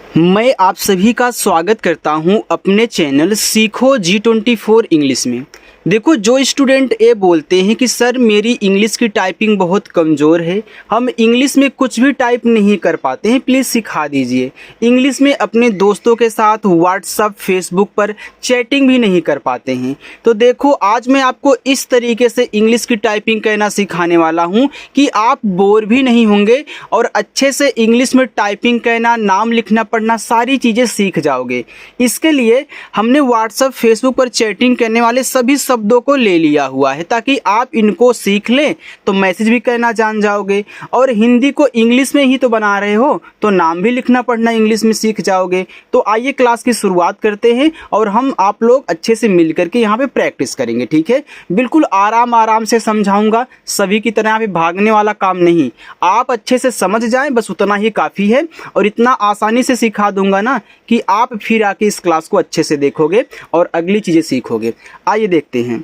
मैं आप सभी का स्वागत करता हूं अपने चैनल सीखो G24 इंग्लिश में। देखो, जो स्टूडेंट ये बोलते हैं कि सर मेरी इंग्लिश की टाइपिंग बहुत कमज़ोर है, हम इंग्लिश में कुछ भी टाइप नहीं कर पाते हैं, प्लीज़ सिखा दीजिए। इंग्लिश में अपने दोस्तों के साथ व्हाट्सअप फेसबुक पर चैटिंग भी नहीं कर पाते हैं। तो देखो, आज मैं आपको इस तरीके से इंग्लिश की टाइपिंग कहना सिखाने वाला हूँ कि आप बोर भी नहीं होंगे और अच्छे से इंग्लिश में टाइपिंग कहना, नाम लिखना पढ़ना सारी चीज़ें सीख जाओगे। इसके लिए हमने व्हाट्सअप फेसबुक पर चैटिंग करने वाले सभी शब्दों को ले लिया हुआ है ताकि आप इनको सीख लें तो मैसेज भी करना जान जाओगे, और हिंदी को इंग्लिश में ही तो बना रहे हो तो नाम भी लिखना पढ़ना इंग्लिश में सीख जाओगे। तो आइए क्लास की शुरुआत करते हैं और हम आप लोग अच्छे से मिल करके यहाँ पे प्रैक्टिस करेंगे, ठीक है। बिल्कुल आराम आराम से समझाऊंगा, सभी की तरह यहाँ पे भागने वाला काम नहीं। आप अच्छे से समझ जाएं, बस उतना ही काफ़ी है। और इतना आसानी से सिखा दूंगा ना कि आप फिर आके इस क्लास को अच्छे से देखोगे और अगली चीज़ें सीखोगे। आइए देखते हैं।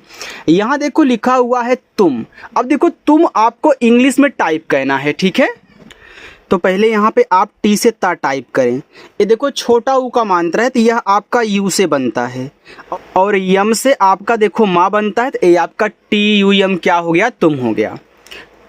यहाँ देखो लिखा हुआ है तुम। अब देखो, तुम आपको इंग्लिश में टाइप करना है, ठीक है। तो पहले यहाँ पे आप टी से ता टाइप करें। ये देखो छोटा ऊ का मात्रा है तो यह आपका यू से बनता है, और यम से आपका देखो माँ बनता है तो ये आपका टी यू यम क्या हो गया, तुम हो गया।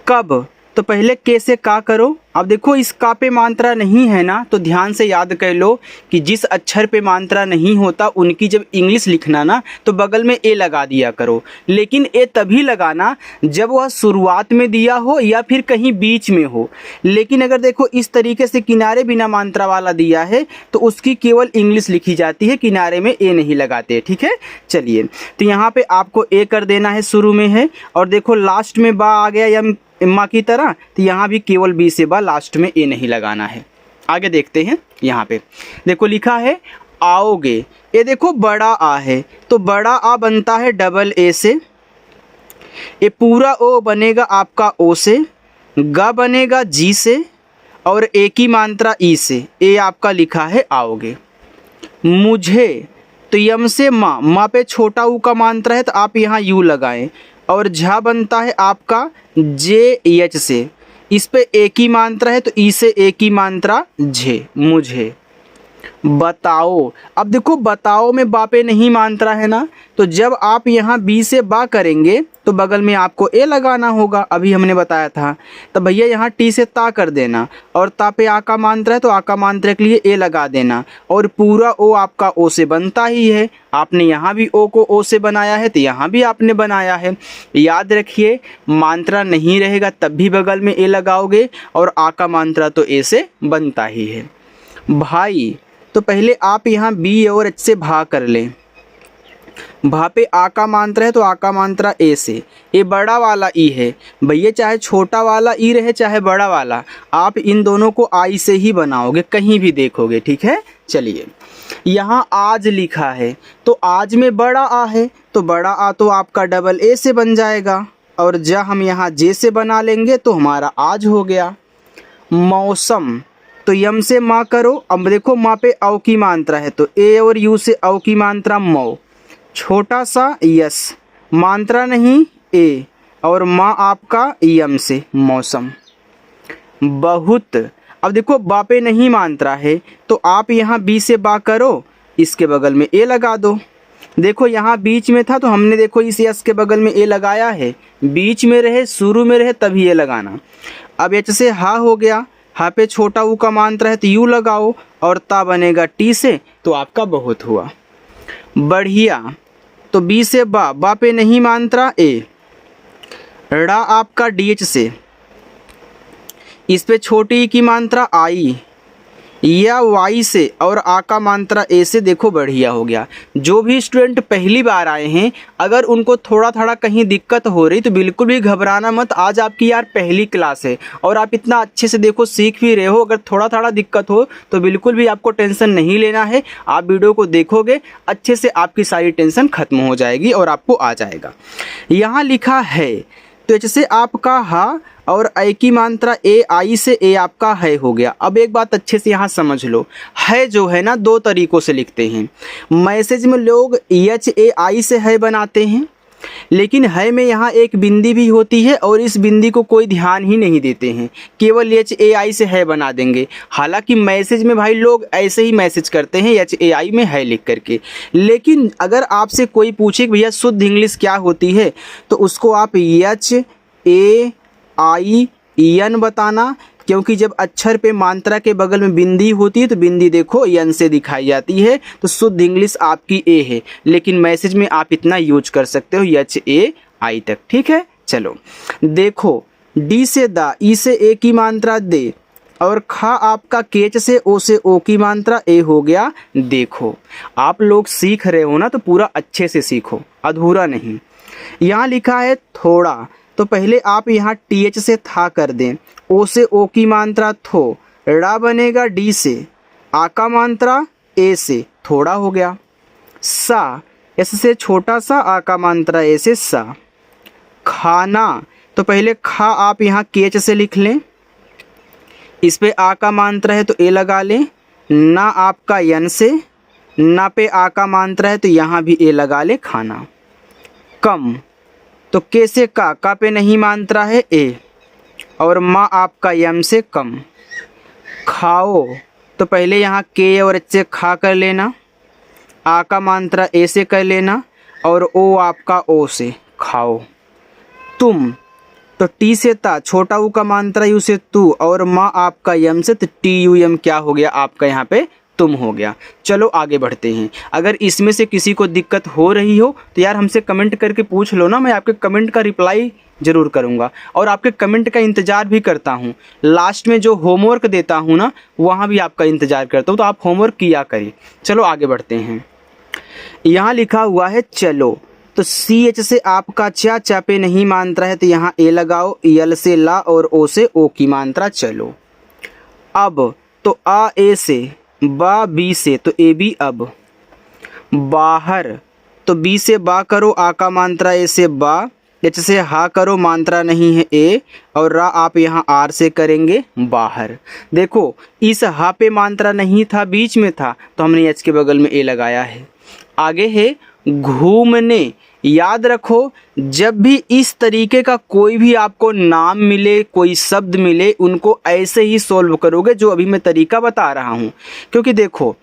कब, तो पहले के से का करो। अब देखो इस का पे मात्रा नहीं है ना, तो ध्यान से याद कर लो कि जिस अक्षर पे मात्रा नहीं होता उनकी जब इंग्लिश लिखना ना तो बगल में ए लगा दिया करो। लेकिन ए तभी लगाना जब वह शुरुआत में दिया हो या फिर कहीं बीच में हो। लेकिन अगर देखो इस तरीके से किनारे बिना मात्रा वाला दिया है तो उसकी केवल इंग्लिश लिखी जाती है, किनारे में ए नहीं लगाते, ठीक है। चलिए, तो यहाँ पे आपको ए कर देना है, शुरू में है, और देखो लास्ट में बा आ गया या माँ की तरह, तो यहाँ भी केवल बी से बा, लास्ट में ए नहीं लगाना है। आगे देखते हैं। यहाँ पे देखो लिखा है आओगे। ये देखो बड़ा आ है तो बड़ा आ बनता है डबल ए से, ये पूरा ओ बनेगा आपका ओ से, ग बनेगा जी से, और ए की मात्रा ई से, ए आपका लिखा है आओगे। मुझे, तो यम से माँ, माँ पे छोटा ऊ का मात्रा है तो आप यहाँ यू लगाएं, और झा बनता है आपका जे एच से, इस पे ए की मात्रा है तो ई से ए की मात्रा झे, मुझे। बताओ, अब देखो बताओ में बा पे नहीं मात्रा है ना, तो जब आप यहाँ बी से बा करेंगे तो बगल में आपको ए लगाना होगा, अभी हमने बताया था। तो भैया यहाँ टी से ता कर देना, और ता पे आ का मात्रा है तो आ का मात्रा के लिए ए लगा देना, और पूरा ओ आपका ओ से बनता ही है। आपने यहाँ भी ओ को ओ से बनाया है तो यहाँ भी आपने बनाया है। याद रखिए, मात्रा नहीं रहेगा तब भी बगल में ए लगाओगे, और आ का मात्रा तो ए से बनता ही है। भाई, तो पहले आप यहाँ बी और एच से भा कर लें। भा पे आ का मात्रा है तो आ का मात्रा ए से, ये बड़ा वाला ई है भैया, चाहे छोटा वाला ई रहे चाहे बड़ा वाला, आप इन दोनों को आई से ही बनाओगे, कहीं भी देखोगे, ठीक है। चलिए, यहाँ आज लिखा है तो आज में बड़ा आ है तो बड़ा आ तो आपका डबल ए से बन जाएगा, और जब हम यहाँ जे से बना लेंगे तो हमारा आज हो गया। मौसम, तो यम से माँ करो। अब देखो माँ पे औ की मात्रा है तो ए और यू से औ की मात्रा मौ, छोटा सा यस, मात्रा नहीं ए, और माँ आपका यम से मौसम। बहुत, अब देखो बा पे नहीं मात्रा है तो आप यहाँ बी से बा करो, इसके बगल में ए लगा दो। देखो यहाँ बीच में था तो हमने देखो इस यस के बगल में ए लगाया है, बीच में रहे शुरू में रहे तभी ए लगाना। अब एच से हा हो गया, हा पे छोटा ऊ का मात्रा है तो यू लगाओ, और ता बनेगा टी से तो आपका बहुत हुआ। बढ़िया, तो बी से बा, बा पे नहीं मात्रा ए, ड़ा आपका डी एच से, इस पे छोटी ई की मात्रा आई, या वाई से, और आ का मात्रा ए से, देखो बढ़िया हो गया। जो भी स्टूडेंट पहली बार आए हैं, अगर उनको थोड़ा थोड़ा कहीं दिक्कत हो रही तो बिल्कुल भी घबराना मत। आज आपकी यार पहली क्लास है और आप इतना अच्छे से देखो सीख भी रहे हो। अगर थोड़ा थोड़ा दिक्कत हो तो बिल्कुल भी आपको टेंशन नहीं लेना है। आप वीडियो को देखोगे अच्छे से, आपकी सारी टेंशन खत्म हो जाएगी और आपको आ जाएगा। यहाँ लिखा है तो एच से आपका हा, और ए की मात्रा ए, आई से ए आपका है हो गया। अब एक बात अच्छे से यहाँ समझ लो, है जो है ना दो तरीक़ों से लिखते हैं। मैसेज में लोग एच ए आई से है बनाते हैं, लेकिन है में यहाँ एक बिंदी भी होती है और इस बिंदी को कोई ध्यान ही नहीं देते हैं, केवल HAI से है बना देंगे। हालांकि मैसेज में भाई लोग ऐसे ही मैसेज करते हैं HAI में है लिख करके। लेकिन अगर आपसे कोई पूछे कि भैया शुद्ध इंग्लिश क्या होती है, तो उसको आप HAIN बताना, क्योंकि जब अक्षर पे मात्रा के बगल में बिंदी होती है तो बिंदी देखो यन से दिखाई जाती है, तो शुद्ध इंग्लिश आपकी ए है। लेकिन मैसेज में आप इतना यूज कर सकते हो HAI तक, ठीक है। चलो देखो, डी से दा, ई से ए की मात्रा दे, और खा आपका केच से ओ से ओ की मात्रा ए हो गया। देखो आप लोग सीख रहे हो ना, तो पूरा अच्छे से सीखो, अधूरा नहीं। यहाँ लिखा है थोड़ा, तो पहले आप यहाँ TH से था कर दें, ओ से ओ की मात्रा थो, ड़ा बनेगा डी से, आ का मात्रा ए से, थोड़ा हो गया। सा, एस से छोटा सा, आ का मात्रा ए से सा। खाना, तो पहले खा आप यहाँ केच से लिख लें, इस पे आ का मात्रा है तो ए लगा लें। ना आपका यन से, ना पे आ का मात्रा है तो यहाँ भी ए लगा लें, खाना। कम, तो के से का पे नहीं मात्रा है ए, और माँ आपका यम से कम। खाओ, तो पहले यहाँ के और एच से खा कर लेना, आ का मात्रा ए से कर लेना, और ओ आपका ओ से, खाओ। तुम, तो टी से ता, छोटा ऊ का मात्रा यू से तू, और माँ आपका यम से, तो TUM क्या हो गया आपका यहाँ पे, तुम हो गया। चलो आगे बढ़ते हैं। अगर इसमें से किसी को दिक्कत हो रही हो तो यार हमसे कमेंट करके पूछ लो ना, मैं आपके कमेंट का रिप्लाई ज़रूर करूँगा, और आपके कमेंट का इंतज़ार भी करता हूँ। लास्ट में जो होमवर्क देता हूँ ना, वहाँ भी आपका इंतज़ार करता हूँ, तो आप होमवर्क किया करिए। चलो आगे बढ़ते हैं। यहाँ लिखा हुआ है चलो, तो CH से आपका चा पे नहीं मात्रा है तो यहाँ ए लगाओ, यल से ला, और ओ से ओ की मात्रा चलो। अब, तो आ ए से, बा बी से, तो ए बी अब। बाहर, तो बी से बा करो, आ का मात्रा ए से बा, एच से हा करो, मात्रा नहीं है ए, और रा आप यहाँ आर से करेंगे बाहर। देखो इस हा पे मात्रा नहीं था, बीच में था, तो हमने एच के बगल में ए लगाया है। आगे है घूमने। याद रखो, जब भी इस तरीके का कोई भी आपको नाम मिले, कोई शब्द मिले, उनको ऐसे ही सॉल्व करोगे जो अभी मैं तरीका बता रहा हूँ। क्योंकि देखो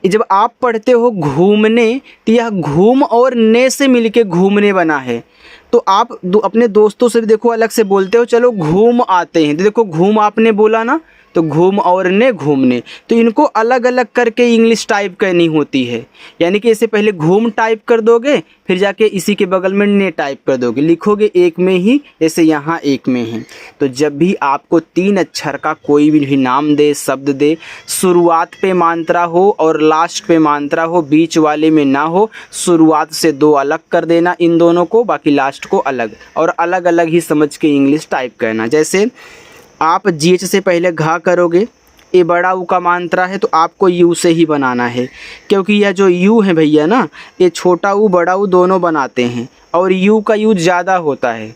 जब आप पढ़ते हो घूमने, तो यह घूम और ने से मिलके घूमने बना है। तो आप अपने दोस्तों से भी देखो अलग से बोलते हो, चलो घूम आते हैं, तो देखो घूम आपने बोला ना, तो घूम और ने घूमने, तो इनको अलग अलग करके इंग्लिश टाइप करनी होती है। यानी कि इससे पहले घूम टाइप कर दोगे, फिर जाके इसी के बगल में ने टाइप कर दोगे, लिखोगे एक में ही, जैसे यहाँ एक में है। तो जब भी आपको 3 अक्षर का कोई भी नाम दे, शब्द दे, शुरुआत पे मात्रा हो और लास्ट पे मात्रा हो, बीच वाले में ना हो, शुरुआत से 2 अलग कर देना इन दोनों को, बाकी लास्ट को अलग, और अलग अलग ही समझ के इंग्लिश टाइप करना। जैसे आप GH से पहले घा करोगे, ए बड़ा ऊ का मात्रा है तो आपको यू से ही बनाना है, क्योंकि यह जो यू है भैया ना, ये छोटा ऊ बड़ा ऊ दोनों बनाते हैं, और यू का यूज ज़्यादा होता है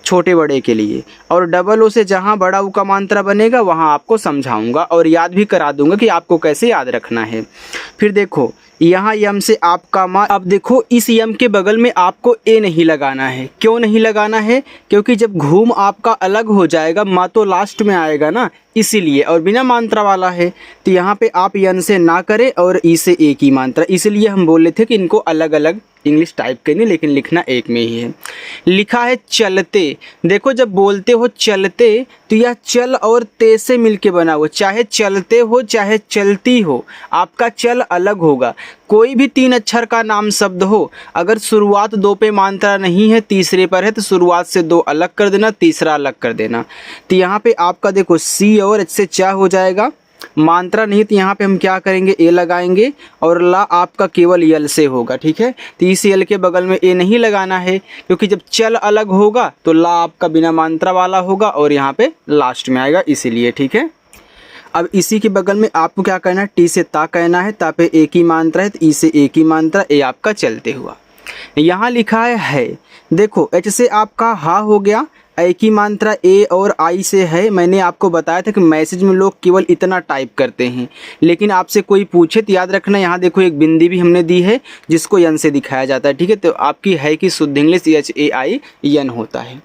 छोटे बड़े के लिए। और डबल ओ से जहाँ बड़ा ऊ का मात्रा बनेगा वहाँ आपको समझाऊंगा और याद भी करा दूंगा कि आपको कैसे याद रखना है। फिर देखो यहाँ यम से आपका माँ, अब देखो इस यम के बगल में आपको ए नहीं लगाना है। क्यों नहीं लगाना है? क्योंकि जब घूम आपका अलग हो जाएगा, माँ तो लास्ट में आएगा ना, इसीलिए, और बिना मात्रा वाला है, तो यहाँ पे आप यन से ना करें और ई से ए की मात्रा, इसलिए हम बोले थे कि इनको अलग अलग इंग्लिश टाइप करनी, लेकिन लिखना एक में ही है। लिखा है चलते। देखो जब बोलते हो चलते तो यह चल और ते से मिलके बना हुआ, चाहे चलते हो चाहे चलती हो, आपका चल अलग होगा। कोई भी 3 अक्षर का नाम शब्द हो, अगर शुरुआत 2 पे मात्रा नहीं है, तीसरे पर है, तो शुरुआत से 2 अलग कर देना, तीसरा अलग कर देना। तो यहाँ पे आपका देखो सी और एच से चा हो जाएगा, मात्रा नहीं, तो यहाँ पे हम क्या करेंगे, ए लगाएंगे, और ला आपका केवल यल से होगा। ठीक है, तो इस यल के बगल में ए नहीं लगाना है, क्योंकि जब चल अलग होगा तो ला आपका बिना मात्रा वाला होगा और यहाँ पे लास्ट में आएगा, इसीलिए। ठीक है, अब इसी के बगल में आपको क्या करना है, टी से ता कहना है, ता पे ए की मात्रा है, तो ई से ए की मात्रा, ए आपका चलते हुआ। यहाँ लिखा है। देखो एच से आपका हा हो गया, ऐ की मात्रा ए और आई से है। मैंने आपको बताया था कि मैसेज में लोग केवल इतना टाइप करते हैं, लेकिन आपसे कोई पूछे तो याद रखना, यहाँ देखो एक बिंदी भी हमने दी है जिसको यन से दिखाया जाता है, ठीक है। तो आपकी है कि शुद्ध इंग्लिश HAI यन होता है।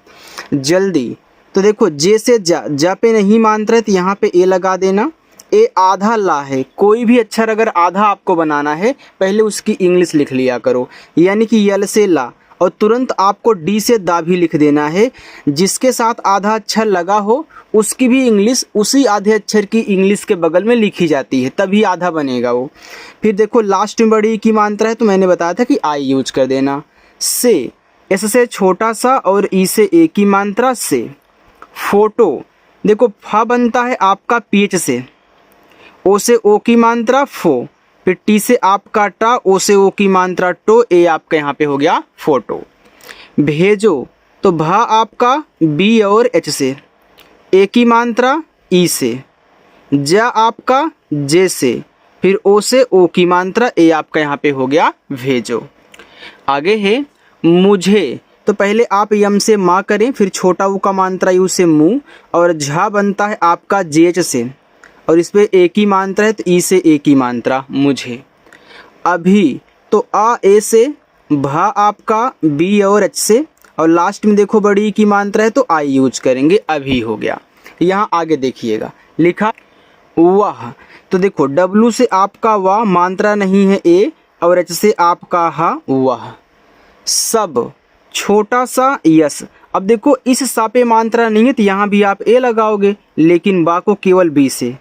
जल्दी, तो देखो जे से जा पे नहीं मात्रा है तो यहाँ पे ए लगा देना। ए आधा ला है, कोई भी अक्षर अगर आधा आपको बनाना है पहले उसकी इंग्लिश लिख लिया करो, यानी कि यल से ला और तुरंत आपको डी से दा भी लिख देना है। जिसके साथ आधा अक्षर लगा हो उसकी भी इंग्लिश उसी आधे अक्षर की इंग्लिश के बगल में लिखी जाती है, तभी आधा बनेगा वो। फिर देखो लास्ट में बड़ी की मात्रा है तो मैंने बताया था कि आई यूज कर देना। से, एस से छोटा सा और ई से ए की मात्रा से। फोटो, देखो फा बनता है आपका पीएच से, ओ से ओ की मात्रा फो, फिर टी से आपका टा, ओ से ओ की मात्रा टो, ए आपका यहाँ पे हो गया फोटो। भेजो, तो भा आपका बी और एच से, ए की मात्रा ई से, जा आपका जे से, फिर ओ से ओ की मात्रा, ए आपका यहाँ पे हो गया भेजो। आगे है मुझे, तो पहले आप यम से माँ करें, फिर छोटा ऊ का मात्रा यू से मुँह, और झा बनता है आपका जेच से, और इस पे ए की मात्रा है तो ई से ए की मात्रा मुझे। अभी, तो आ ए से, भा आपका बी और एच से, और लास्ट में देखो बड़ी ई की मात्रा है तो आई यूज करेंगे, अभी हो गया। यहाँ आगे देखिएगा लिखा वाह, तो देखो डब्लू से आपका वाह मात्रा नहीं है ए, और एच से आपका हा वाह। सब, छोटा सा यस, अब देखो इस सा पे मात्रा नहीं है तो यहाँ भी आप ए लगाओगे, लेकिन बा को केवल बी से।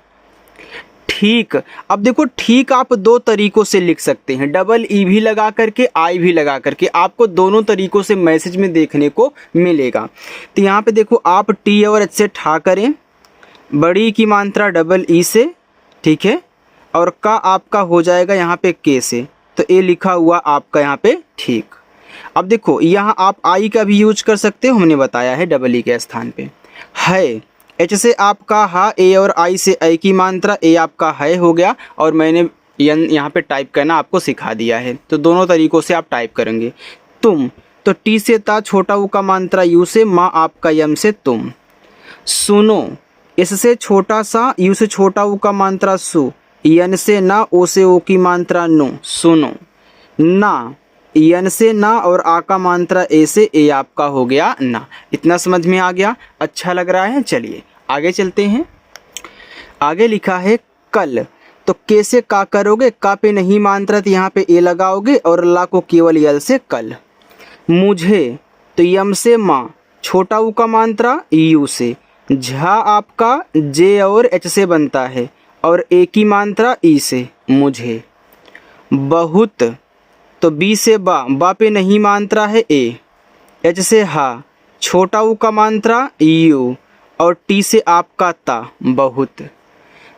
ठीक, अब देखो ठीक आप दो तरीकों से लिख सकते हैं, डबल ई भी लगा करके आई भी लगा करके, आपको दोनों तरीकों से मैसेज में देखने को मिलेगा। तो यहाँ पे देखो आप टी और एच से ठा करें, बड़ी की मात्रा डबल ई से, ठीक है, और का आपका हो जाएगा यहाँ पे के से, तो ए लिखा हुआ आपका यहाँ पे ठीक। अब देखो यहाँ आप आई का भी यूज कर सकते हो, हमने बताया है डबल ई के स्थान पे। है, एच से आपका हा, ए और आई से आई की मात्रा, ए आपका है हो गया, और मैंने यन यहाँ पे टाइप करना आपको सिखा दिया है, तो दोनों तरीक़ों से आप टाइप करेंगे। तुम, तो टी से ता, छोटा ऊ का मात्रा यू से, माँ आपका यम से तुम। सुनो, एस से छोटा सा, यू से छोटा ऊ का मात्रा सु, यन से ना, ओ से ओ की मात्रा नो, सुनो। ना, यन से ना और आ का मात्रा ए से, ए आपका हो गया ना। इतना समझ में आ गया, अच्छा लग रहा है। चलिए आगे चलते हैं। आगे लिखा है कल, तो के से का करोगे, का पे नहीं मात्रा तो यहाँ पे ए लगाओगे, और ला को केवल यल से कल। मुझे, तो यम से माँ, छोटा ऊ का मात्रा यू से, झा आपका जे और एच से बनता है, और ए की मात्रा ई से मुझे। बहुत, तो बी से बा पे नहीं मात्रा है ए, एच से हा, छोटा ऊ का मात्रा यू, और टी से आपका ता बहुत।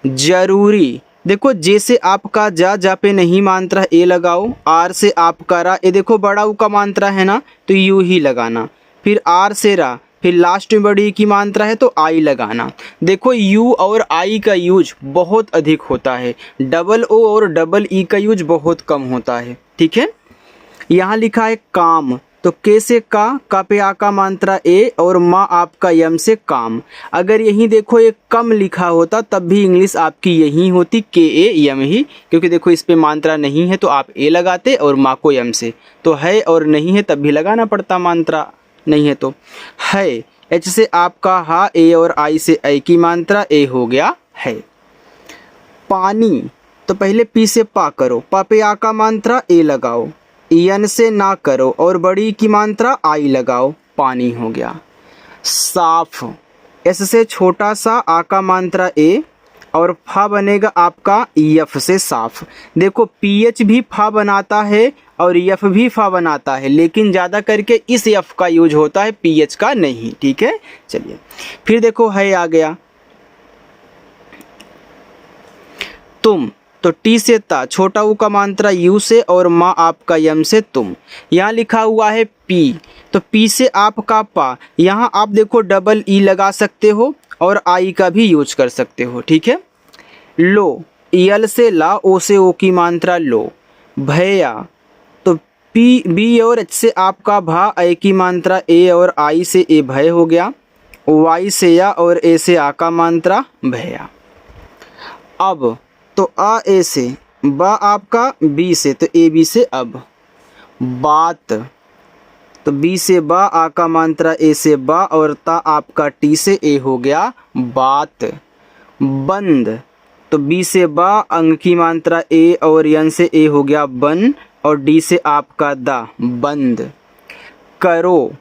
जरूरी, देखो जे से आपका जा पे नहीं मात्रा ए लगाओ, आर से आपका रा, ये देखो बड़ा ऊ का मात्रा है ना तो यू ही लगाना, फिर आर से रा, फिर लास्ट में बड़ी की मात्रा है तो आई लगाना। देखो यू और आई का यूज बहुत अधिक होता है, डबल ओ और डबल ई का यूज बहुत कम होता है, ठीक है। यहाँ लिखा है काम, तो के से का पे आ का मात्रा ए, और माँ आपका यम से काम। अगर यहीं देखो एक कम लिखा होता तब भी इंग्लिश आपकी यही होती, के ए यम ही, क्योंकि देखो इस पे मात्रा नहीं है तो आप ए लगाते और माँ को यम से, तो है और नहीं है तब भी लगाना पड़ता, मात्रा नहीं है तो। है, एच से आपका हा, ए और आई से आई की मात्रा, ए हो गया है। पानी, तो पहले पी से पा करो, पा पे आ का मात्रा ए लगाओ, यन से ना करो और बड़ी की मात्रा आई लगाओ, पानी हो गया। साफ, एस से छोटा सा, आ का मात्रा ए, और फा बनेगा आपका यफ से साफ। देखो पीएच भी फा बनाता है और यफ भी फा बनाता है, लेकिन ज़्यादा करके इस यफ का यूज होता है, पीएच का नहीं, ठीक है। चलिए फिर देखो है आ गया तुम, तो टी से ता, छोटा ऊ का मात्रा यू से, और माँ आपका यम से तुम। यहाँ लिखा हुआ है पी, तो पी से आपका पा, यहाँ आप देखो डबल ई लगा सकते हो और आई का भी यूज कर सकते हो, ठीक है। लो, यल से ला, ओ से ओ की मात्रा लो। भैया, तो पी बी और एच से आपका भा, ए की मात्रा ए और आई से ए भय हो गया, वाई से या और ए से आ का मात्रा भया। अब तो आ ए से, बा आपका बी से, तो ए बी से अब बात, तो बी से बा, आ का मात्रा ए से बा और ता आपका टी से ए हो गया बात। बंद, तो बी से बा, अंग की मात्रा ए और यन से ए हो गया बन और डी से आपका दा बंद। करो,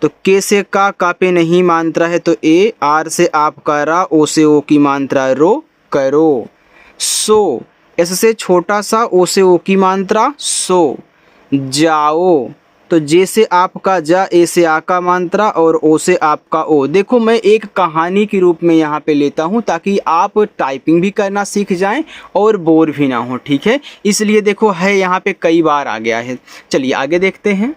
तो के से का पे नहीं मात्रा है तो ए, आर से आपका रा, ओ से ओ की मात्रा रो, करो। सो, एस से छोटा सा, ओ से ओ की मात्रा सो। जाओ, तो जे से आपका जा, ए से आ का मात्रा और ओ से आपका ओ। देखो मैं एक कहानी के रूप में यहाँ पे लेता हूँ ताकि आप टाइपिंग भी करना सीख जाएं और बोर भी ना हो, ठीक है। इसलिए देखो है यहाँ पे कई बार आ गया है। चलिए आगे देखते हैं,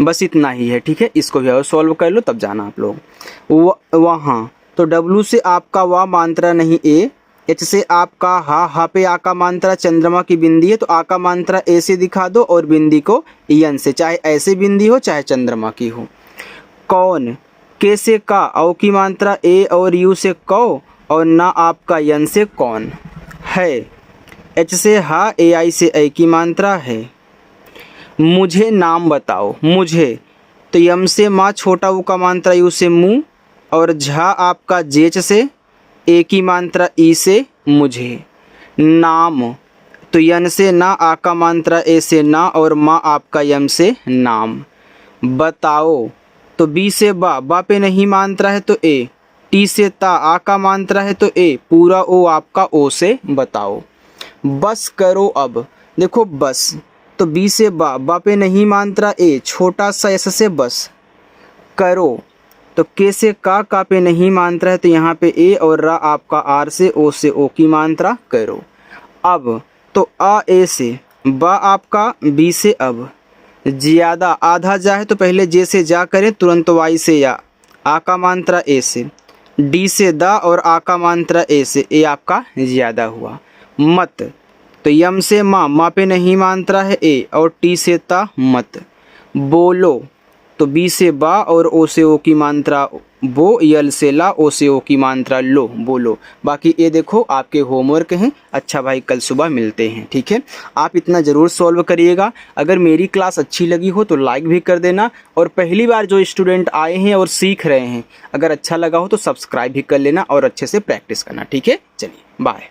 बस इतना ही है, ठीक है। इसको भी और सॉल्व कर लो तब जाना आप लोग वहाँ। तो डब्लू से आपका वा मात्रा नहीं ए, एच से आपका हा पे आ का मात्रा चंद्रमा की बिंदी है तो आ का मात्रा ए से दिखा दो और बिंदी को यन से, चाहे ऐसे बिंदी हो चाहे चंद्रमा की हो। कौन, के से का, औ की मात्रा ए और यू से कौ और ना आपका यन से कौन है। एच से हा, ए आई से ए की मात्रा है। मुझे नाम बताओ, मुझे, तो यम से माँ, छोटा ऊ का मात्रा यू से मुँह और झा आपका जेच से, ए की मात्रा ई से मुझे। नाम, तो यन से ना, आ का मात्रा ए से ना और माँ आपका यम से नाम। बताओ, तो बी से बा पे नहीं मात्रा है तो ए, टी से ता, आ का मात्रा है तो ए, पूरा ओ आपका ओ से बताओ। बस करो, अब देखो बस, तो बी से बा पे नहीं मात्रा ए, छोटा सा एस से बस। करो, तो के से का पे नहीं मात्रा है तो यहाँ पे ए और रा आपका आर से ओ की मात्रा करो। अब तो आ ए से, बा आपका बी से अब, ज्यादा आधा जा है तो पहले जे से जा करें, तुरंत वाई से या, आ का मात्रा ए से, डी से दा और आ का मात्रा ए से, ए आपका ज्यादा हुआ। मत, तो यम से माँ पे नहीं मात्रा है ए और टी से ता मत। बोलो, तो बी से बा और ओ से ओ की मात्रा बो, यल से ला, ओ से ओ की मात्रा लो, बोलो। बाकी ये देखो आपके होमवर्क हैं। अच्छा भाई कल सुबह मिलते हैं, ठीक है। आप इतना ज़रूर सॉल्व करिएगा। अगर मेरी क्लास अच्छी लगी हो तो लाइक भी कर देना और पहली बार जो स्टूडेंट आए हैं और सीख रहे हैं, अगर अच्छा लगा हो तो सब्सक्राइब भी कर लेना और अच्छे से प्रैक्टिस करना, ठीक है। चलिए बाय।